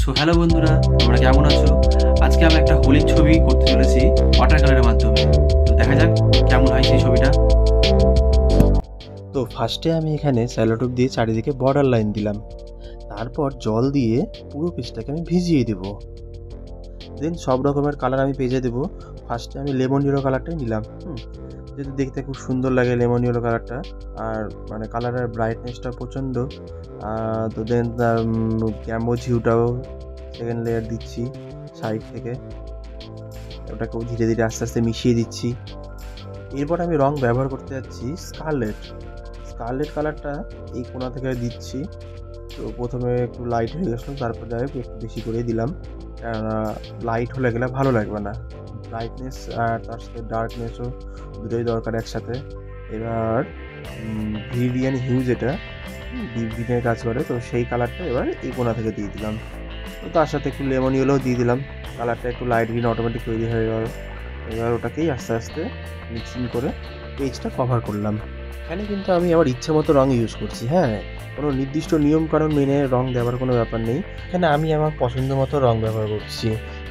So hello বন্ধুরা, তোমরা কেমন আছো? আজকে আমি একটা হোলির ছবি করতে চলেছি ওয়াটার কালারের মাধ্যমে। তো দেখা যাক কেমন হয় সেই ছবিটা। তো ফার্স্টে আমি এখানে স্যালোটেপ দিয়ে চারিদিকে বর্ডার লাইন দিলাম, তারপর জল দিয়ে পুরো পেজটাকে আমি ভিজিয়ে দেবো। দেন সব রকমের কালার আমি পেজে দেবো। ফার্স্টে আমি লেমন ইয়েলো কালারটাই নিলাম, যেহেতু দেখতে খুব সুন্দর লাগে লেমন ইয়েলো কালারটা, আর মানে কালারের ব্রাইটনেসটা প্রচণ্ড। তো দেন ক্যাম্বো ঝিউটাও সেকেন্ড লেয়ার দিচ্ছি সাইড থেকে, ওটাকেও ধীরে ধীরে আস্তে আস্তে মিশিয়ে দিচ্ছি। এরপর আমি রং ব্যবহার করতে যাচ্ছি স্কারলেট কালারটা এই কোণা থেকে দিচ্ছি। তো প্রথমে একটু লাইট হয়ে গেছিলো, তারপর যাই হোক একটু বেশি করে দিলাম, কেননা লাইট হলে গেলে ভালো লাগবে না। ব্রাইটনেস আর তার সাথে ডার্কনেসও দুটোই দরকার একসাথে। এবার ভিডিয়ান হিউ যেটা গ্রিনের কাজ করে, তো সেই কালারটা এবার এই কোণা থেকে দিয়ে দিলাম। তো তার সাথে একটু লেমন ইয়েলোও দিয়ে দিলাম, কালারটা একটু লাইট গ্রিন অটোমেটিক তৈরি হয়ে গেল। এবার ওটাকেই আস্তে আস্তে মিক্সিং করে পেজটা কভার করলাম। এখানে কিন্তু আমি আমার ইচ্ছে মতো রঙ ইউজ করছি, হ্যাঁ, কোনো নির্দিষ্ট নিয়মকানুন মেনে রঙ দেওয়ার কোনো ব্যাপার নেই। এখানে আমি আমার পছন্দ মতো রঙ ব্যবহার করছি।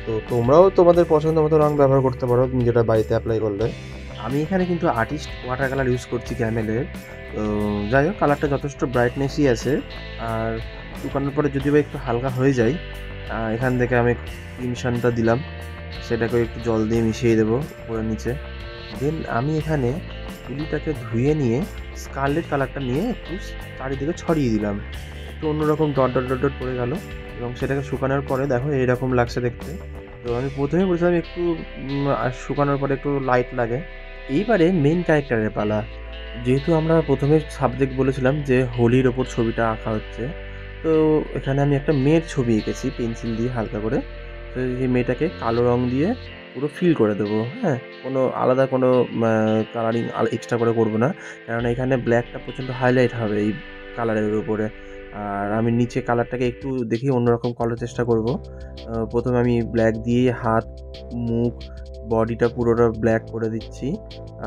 তো তোমরাও তোমাদের পছন্দ মতো রঙ ব্যবহার করতে পারো যেটা বাড়িতে অ্যাপ্লাই করলে। আমি এখানে কিন্তু আর্টিস্ট ওয়াটার কালার ইউজ করছি ক্যামেলের। তো যাই হোক, কালারটা যথেষ্ট ব্রাইটনেসই আছে। আর শুকানোর পরে যদি বা একটু হালকা হয়ে যায়, এখান থেকে আমি ক্রিমশনটা দিলাম, সেটাকে একটু জল দিয়ে মিশিয়ে দেবো উপরে নিচে। দেন আমি এখানে তুলিটাকে ধুয়ে নিয়ে স্কারলেট কালারটা নিয়ে একটু চারিদিকে ছড়িয়ে দিলাম, একটু অন্যরকম ডট ডট ডট ডট পড়ে গেল, এবং সেটাকে শুকানোর পরে দেখো এইরকম লাগছে দেখতে। তো আমি প্রথমে বলেছিলাম একটু শুকানোর পরে একটু লাইট লাগে। এইবারে মেন ক্যারেক্টারের পালা। যেহেতু আমরা প্রথমে সাবজেক্ট বলেছিলাম যে হোলির ওপর ছবিটা আঁকা হচ্ছে, তো এখানে আমি একটা মেয়ের ছবি এঁকেছি পেন্সিল দিয়ে হালকা করে। তো এই মেয়েটাকে কালো রং দিয়ে পুরো ফিল করে দেবো, হ্যাঁ, কোনো আলাদা কোনো কালারিং এক্সট্রা করে করবো না, কারণ এখানে ব্ল্যাকটা প্রচণ্ড হাইলাইট হবে এই কালারের উপরে। আর আমি নিচে কালারটাকে একটু দেখি অন্যরকম করার চেষ্টা করব। প্রথমে আমি ব্ল্যাক দিয়ে হাত, মুখ, বডিটা পুরোটা ব্ল্যাক করে দিচ্ছি,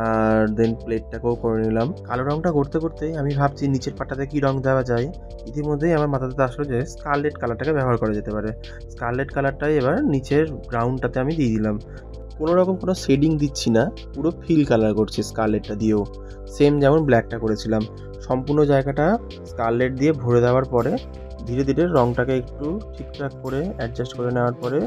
আর দেন প্লেটটাকেও করে নিলাম। কালো রঙটা করতে করতে আমি ভাবছি নিচের পাটাতে কী রঙ দেওয়া যায়। ইতিমধ্যেই আমার মাথাতে আসলো যে স্কারলেট কালারটাকে ব্যবহার করা যেতে পারে। স্কারলেট কালারটাই এবার নিচের গ্রাউন্ডটাতে আমি দিয়ে দিলাম। কোনো রকম কোনো শেডিং দিচ্ছি না, পুরো ফিল কালার করছি স্কারলেটটা দিয়েও, সেম যেমন ব্ল্যাকটা করেছিলাম। সম্পূর্ণ জায়গাটা স্কারলেট দিয়ে ভরে দেওয়ার পরে ধীরে ধীরে রঙটাকে একটু ঠিকঠাক করে অ্যাডজাস্ট করে নেওয়ার পরে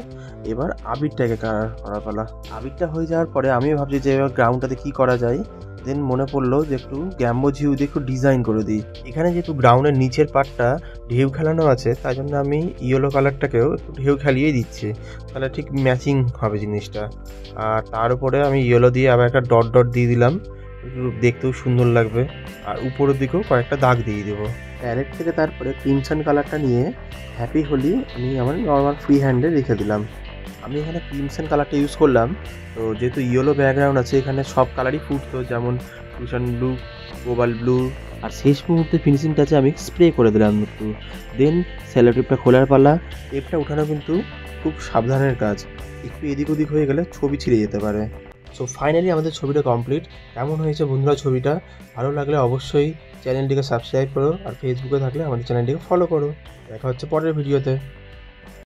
এবার আবিরটাকে কালার করা পালা। আবিরটা হয়ে যাওয়ার পরে আমি ভাবছি যে এবার গ্রাউন্ডটাতে কী করা যায়। দেন মনে পড়লো যে একটু গ্যাম্বো ঝিউ দিয়ে একটু ডিজাইন করে দিই। এখানে যেহেতু গ্রাউন্ডের নিচের পার্টটা ঢেউ খেলানো আছে, তাই জন্য আমি ইয়েলো কালারটাকেও একটু ঢেউ খেলিয়েই দিচ্ছি, তাহলে ঠিক ম্যাচিং হবে জিনিসটা। আর তার উপরে আমি ইয়েলো দিয়ে আবার একটা ডট ডট দিয়ে দিলাম, একটু দেখতেও সুন্দর লাগবে। আর উপরের দিকেও কয়েকটা দাগ দিয়ে দেবো। প্যালেট থেকে তারপরে ক্রিমসন কালারটা নিয়ে হ্যাপি হোলি আমি আমার নর্মাল ফ্রি হ্যান্ডে রেখে দিলাম। আমি এখানে ক্রিমসন কালারটা ইউজ করলাম। তো যেহেতু ইয়েলো ব্যাকগ্রাউন্ড আছে, এখানে সব কালারই ফুটতো, যেমন টুশন ব্লু, কোবাল ব্লু। আর শেষ মুহূর্তে ফিনিশিং টাচে আমি স্প্রে করে দিলাম একটু। দেন সেলোটেপটা খোলার পালা। টেপটা উঠানো কিন্তু খুব সাবধানের কাজ, একটু এদিক ওদিক হয়ে গেলে ছবি ছিঁড়ে যেতে পারে। সো ফাইনালি আমাদের ছবিটা কমপ্লিট। কেমন হয়েছে বন্ধুরা ছবিটা? ভালো লাগলে অবশ্যই চ্যানেলটিকে সাবস্ক্রাইব করো, আর ফেসবুকে থাকলে আমাদের চ্যানেলটিকে ফলো করো। দেখা হচ্ছে পরের ভিডিওতে।